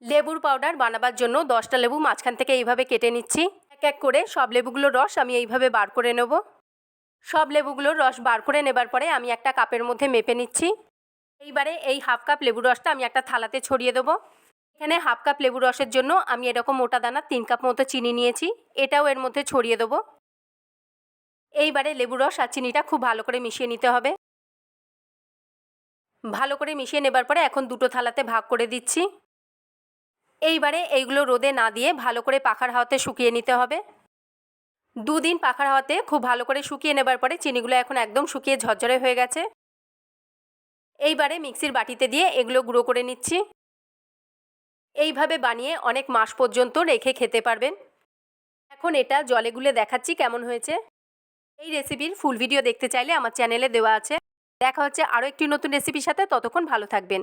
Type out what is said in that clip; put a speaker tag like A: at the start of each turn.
A: লেবুর পাউডার বানাবার জন্য 10টা লেবু মাঝখান থেকে এইভাবে কেটে নিচ্ছি। এক এক করে সব লেবুগুলোর রস আমি এইভাবে বার করে নেব। সব লেবুগুলোর রস বার করে নেবার পরে আমি একটা কাপের মধ্যে মেপে নিচ্ছি। এইবারে এই হাফ কাপ লেবুর রসটা আমি একটা থালাতে ছড়িয়ে দেবো। এখানে হাফ কাপ লেবুর রসের জন্য আমি এরকম মোটা দানা 3 কাপ মতো চিনি নিয়েছি, এটাও এর মধ্যে ছড়িয়ে দেবো। এইবারে লেবুর রস আর চিনিটা খুব ভালো করে মিশিয়ে নিতে হবে। ভালো করে মিশিয়ে নেবার পরে এখন দুটো থালাতে ভাগ করে দিচ্ছি। এইবারে এইগুলো রোদে না দিয়ে ভালো করে পাখার হাওয়াতে শুকিয়ে নিতে হবে। 2 দিন পাখার হাওয়াতে খুব ভালো করে শুকিয়ে নেবার পরে চিনিগুলো এখন একদম শুকিয়ে ঝরঝরে হয়ে গেছে। এইবারে মিক্সির বাটিতে দিয়ে এগুলো গুঁড়ো করে নিচ্ছি। এইভাবে বানিয়ে অনেক মাস পর্যন্ত রেখে খেতে পারবেন। এখন এটা জলে গুলে দেখাচ্ছি কেমন হয়েছে। এই রেসিপির ফুল ভিডিও দেখতে চাইলে আমার চ্যানেলে দেওয়া আছে। দেখা হচ্ছে আরও একটি নতুন রেসিপির সাথে, ততক্ষণ ভালো থাকবেন।